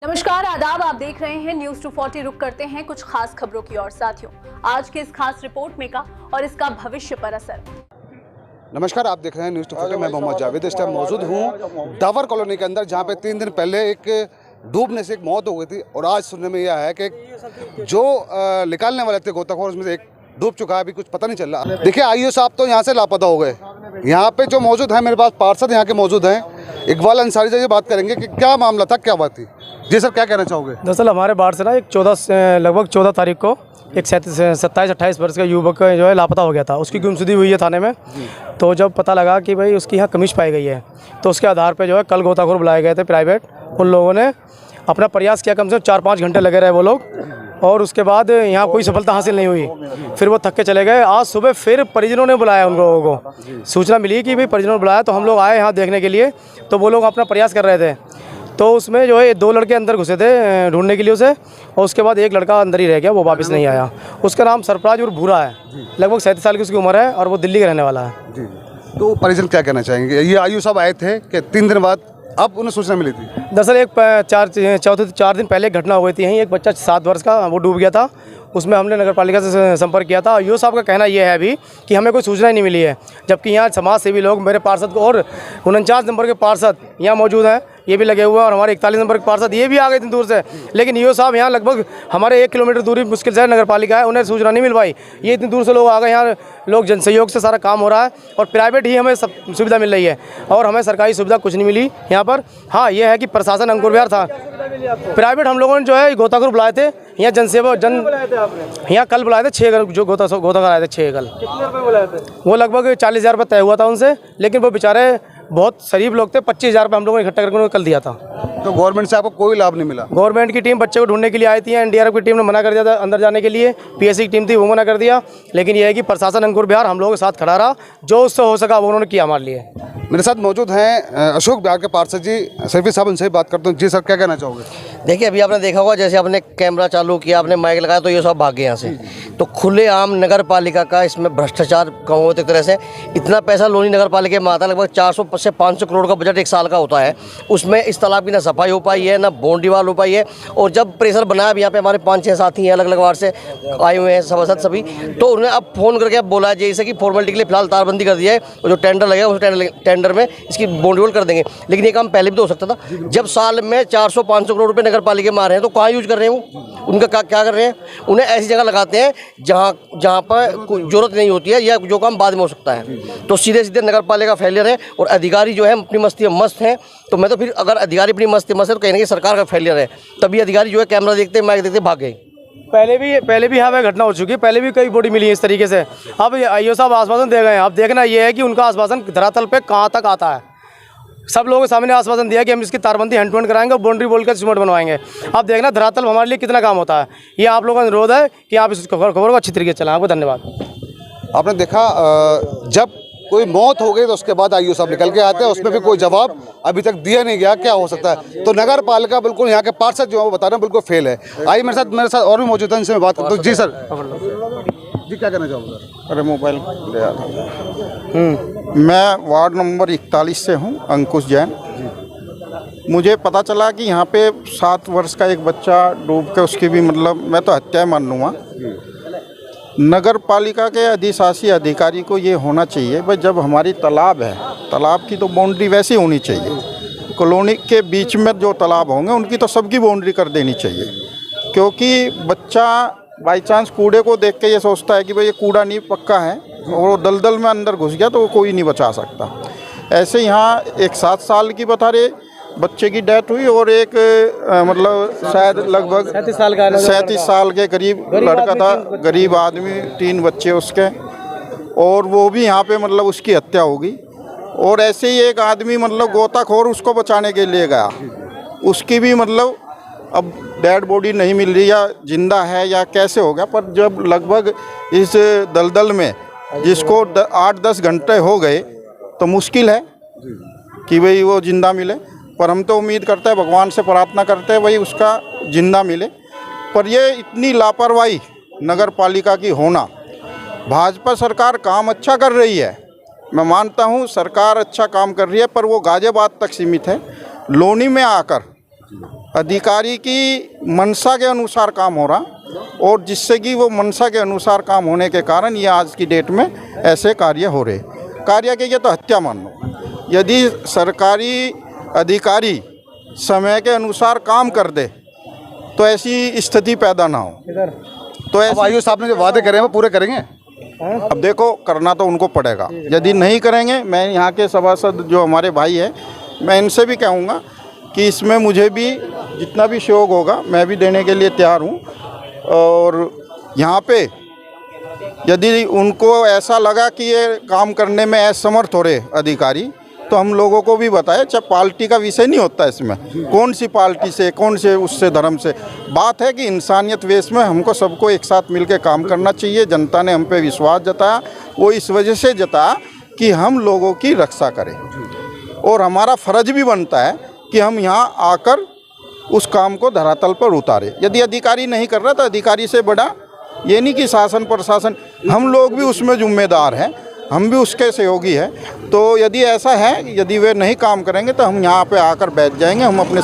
नमस्कार, आदाब। आप देख रहे हैं न्यूज 240। रुक करते हैं कुछ खास खबरों की ओर। साथियों, आज की इस खास रिपोर्ट में का और इसका भविष्य पर असर। नमस्कार, आप देख रहे हैं न्यूज 240। मैं मोहम्मद जावेद इस टाइम मौजूद हूँ डावर कॉलोनी के अंदर, जहाँ पे 3 दिन पहले एक डूबने से एक मौत हो गई थी। और आज सुनने में यह है कि जो निकालने वाले थे गोताखोर, उसमें से एक डूब चुका है। अभी कुछ पता नहीं चल रहा। देखिए, आईओ साहब तो यहाँ से लापता हो गए। यहाँ पे जो मौजूद है, मेरे पास पार्षद यहाँ के मौजूद हैं, इकबाल अंसारी से बात करेंगे कि क्या मामला था, क्या बात थी। जी सर, क्या कहना चाहोगे? दरअसल हमारे बाढ़ से ना लगभग 14 तारीख को एक 27-28 वर्ष का युवक जो है लापता हो गया था। उसकी गुमशुदगी हुई है थाने में। तो जब पता लगा कि भाई उसकी यहाँ कमिश पाई गई है, तो उसके आधार पे जो है कल गोताखोर बुलाए गए थे प्राइवेट। उन लोगों ने अपना प्रयास किया, कम से कम 4-5 घंटे लगे रहे वो लोग, और उसके बाद यहाँ कोई सफलता हासिल नहीं हुई। फिर वो थक के चले गए। आज सुबह फिर परिजनों ने बुलाया उन लोगों को। सूचना मिली कि भाई परिजनों ने बुलाया, तो हम लोग आए यहाँ देखने के लिए। तो वो लोग अपना प्रयास कर रहे थे। तो उसमें जो है 2 लड़के अंदर घुसे थे ढूंढने के लिए उसे, और उसके बाद एक लड़का अंदर ही रह गया, वो वापस नहीं आया। उसका नाम सरफराज और भूरा है। लगभग 37 साल की उसकी उम्र है, और वो दिल्ली का रहने वाला है। जी, तो परिजन क्या कहना चाहेंगे? ये आयु साहब आए थे कि 3 दिन बाद अब उन्हें सूचना मिली थी? दरअसल एक 4 दिन पहले घटना हो गई थी। यहीं एक बच्चा 7 वर्ष का वो डूब गया था। उसमें हमने नगर पालिका से संपर्क किया था। आईओ साहब का कहना यह है अभी कि हमें कोई सूचना ही नहीं मिली है, जबकि यहाँ समाज सेवी लोग, मेरे पार्षद को और 49 नंबर के पार्षद यहाँ मौजूद हैं, ये भी लगे हुए हैं, और हमारे 41 नंबर के पार्षद ये भी आ गए इतनी दूर से। लेकिन ईओ साहब यहाँ लगभग हमारे 1 किलोमीटर दूरी मुश्किल से नगर पालिका है, उन्हें सूचना नहीं मिल पाई। ये इतनी दूर से लोग आ गए। यहाँ लोग जन सहयोग से सारा काम हो रहा है, और प्राइवेट ही हमें सब सुविधा मिल रही है, और हमें सरकारी सुविधा कुछ नहीं मिली यहाँ पर। हाँ, ये है कि प्रशासन अंकुर विहार था। प्राइवेट हम लोगों ने जो है गोताखोर बुलाए थे यहाँ, यहाँ कल बुलाए थे 6 जो गोताखोर आए थे 6 कल। कितने रुपए बुलाए थे? वो लगभग 40,000 रुपये तय हुआ था उनसे, लेकिन वो बेचारे बहुत शरीफ लोग थे। 25,000 रुपये हम लोगों ने इकट्ठा करके उन्हें कल दिया था। तो गवर्नमेंट से आपको कोई लाभ नहीं मिला? गवर्नमेंट की टीम बच्चे को ढूंढने के लिए आई थी। एनडीआरएफ की टीम ने मना कर दिया था अंदर जाने के लिए। पीएससी की टीम थी, वो मना कर दिया। लेकिन यह है कि प्रशासन अंकुर विहार हम लोगों के साथ खड़ा रहा। जो उससे हो सका वो उन्होंने किया हमारे लिए। मेरे साथ मौजूद हैं अशोक विहार के पार्षद जी, सैफी साहब, उनसे बात करता हूँ। जी सर, क्या कहना चाहोगे? देखिए, अभी आपने देखा होगा, जैसे आपने कैमरा चालू किया, आपने माइक लगाया, तो ये सब भाग गए यहाँ से। तो खुलेआम नगर पालिका का इसमें भ्रष्टाचार कहूँ एक तरह से। इतना पैसा लोनी नगर पालिका में आता है, लगभग 400 से 500 करोड़ का बजट 1 साल का होता है। उसमें इस तालाब की ना सफाई हो पाई है, ना बाउंड्री वाल हो पाई है। और जब प्रेशर बनाया, अब यहाँ पे हमारे 5-6 साथी हैं अलग अलग वार्ड से आए हुए हैं, सभासद सभी। तो उन्होंने अब फ़ोन करके अब बोला जैसे कि फॉर्मेलिटी के लिए फिलहाल तारबंदी कर दिया है, और जो टेंडर लगेगा उस टेंडर में इसकी बाउंड्री वाल कर देंगे। लेकिन ये काम पहले भी तो हो सकता था। जब साल में 400-500 करोड़ रुपये नगर पालिका में आ रहे हैं, तो कहाँ यूज कर रहे हैं वो? उनका क्या कर रहे हैं? उन्हें ऐसी जगह लगाते हैं जहाँ पर कोई जरूरत नहीं होती है, या जो काम बाद में हो सकता है। तो सीधे सीधे नगर पालिका फेलियर है, और अधिकारी जो है अपनी मस्ती में मस्त हैं। तो मैं तो फिर, अगर अधिकारी अपनी मस्ती मस्त है, तो कहीं ना कहीं सरकार का फेलियर है। तभी अधिकारी जो है कैमरा देखते, माइक देखते भाग गए। पहले भी यहाँ पे घटना हो चुकी है। पहले भी कई बॉडी मिली है इस तरीके से। अब आईओ साहब आश्वासन दे गए हैं। अब देखना ये है कि उनका आश्वासन धरातल पे कहाँ तक आता है। सब लोगों के सामने आश्वासन दिया कि हम इसकी तारबंदी हैंड टू हैंड कराएंगे और बाउंड्री बोल कर सीमेंट बनवाएंगे। अब देखना धरातल हमारे लिए कितना काम होता है। ये आप लोगों का अनुरोध है कि आप इस खबर को अच्छी तरीके से चलाएं। आपको धन्यवाद। आपने देखा, जब कोई मौत हो गई तो उसके बाद आईओ साहब निकल के आते हैं, उसमें भी कोई जवाब अभी तक दिया नहीं गया क्या हो सकता है। तो नगर पालिका बिल्कुल, यहाँ के पार्षद जो है वो बता रहे हैं बिल्कुल फेल है। आइए मेरे साथ और भी मौजूद है, इनसे मैं बात करता हूँ। जी सर, जी क्या कहना चाहूँगा? अरे मोबाइल ले आ रहा। मैं वार्ड नंबर 41 से हूँ, अंकुश जैन। मुझे पता चला कि यहाँ पे 7 वर्ष का एक बच्चा डूब के, उसकी भी मतलब मैं तो हत्या मान लूँगा। नगर पालिका के अधिशासी अधिकारी को ये होना चाहिए भाई, जब हमारी तालाब है, तालाब की तो बाउंड्री वैसी होनी चाहिए। कॉलोनी के बीच में जो तालाब होंगे उनकी तो सबकी बाउंड्री कर देनी चाहिए। क्योंकि बच्चा बाई चांस कूड़े को देख के ये सोचता है कि भाई ये कूड़ा नहीं पक्का है, और वो दलदल में अंदर घुस गया तो वो कोई नहीं बचा सकता। ऐसे यहाँ एक 7 साल की बता रहे बच्चे की डेथ हुई, और एक मतलब शायद लगभग 37 साल के करीब लड़का था, गरीब आदमी, 3 बच्चे उसके, और वो भी यहाँ पे मतलब उसकी हत्या होगी। और ऐसे ही एक आदमी मतलब गोताखोर उसको बचाने के लिए गया, उसकी भी मतलब अब डेड बॉडी नहीं मिल रही, या जिंदा है या कैसे हो गया। पर जब लगभग इस दलदल में जिसको 8-10 घंटे हो गए, तो मुश्किल है कि भाई वो जिंदा मिले। पर हम तो उम्मीद करते हैं, भगवान से प्रार्थना करते हैं भाई उसका जिंदा मिले। पर ये इतनी लापरवाही नगर पालिका की होना, भाजपा सरकार काम अच्छा कर रही है, मैं मानता हूँ सरकार अच्छा काम कर रही है, पर वो गाजियाबाद तक सीमित है। लोनी में आकर अधिकारी की मंशा के अनुसार काम हो रहा और जिससे कि वो मंशा के अनुसार काम होने के कारण ये आज की डेट में ऐसे कार्य हो रहे। कार्य के ये तो हत्या मान लो। यदि सरकारी अधिकारी समय के अनुसार काम कर दे तो ऐसी स्थिति पैदा ना हो। तो अब ऐसी आयुष साहब ने जो वादे करे हैं वो पूरे करेंगे? अब देखो करना तो उनको पड़ेगा। यदि नहीं करेंगे, मैं यहाँ के सभासद जो हमारे भाई हैं मैं इनसे भी कहूँगा कि इसमें मुझे भी जितना भी सहयोग होगा मैं भी देने के लिए तैयार हूँ। और यहाँ पे यदि उनको ऐसा लगा कि ये काम करने में असमर्थ हो रहे अधिकारी तो हम लोगों को भी बताएं। चाहे पार्टी का विषय नहीं होता इसमें, कौन सी पार्टी से कौन से उससे धर्म से, बात है कि इंसानियत वेश में हमको सबको एक साथ मिलकर काम करना चाहिए। जनता ने हम पे विश्वास जताया, वो इस वजह से जताया कि हम लोगों की रक्षा करें और हमारा फ़र्ज भी बनता है कि हम यहाँ आकर उस काम को धरातल पर उतारे। यदि अधिकारी नहीं कर रहा तो अधिकारी से बड़ा ये नहीं कि शासन प्रशासन, हम लोग भी उसमें जिम्मेदार हैं, हम भी उसके सहयोगी हैं। तो यदि ऐसा है, यदि वे नहीं काम करेंगे तो हम यहाँ पे आकर बैठ जाएंगे। हम अपने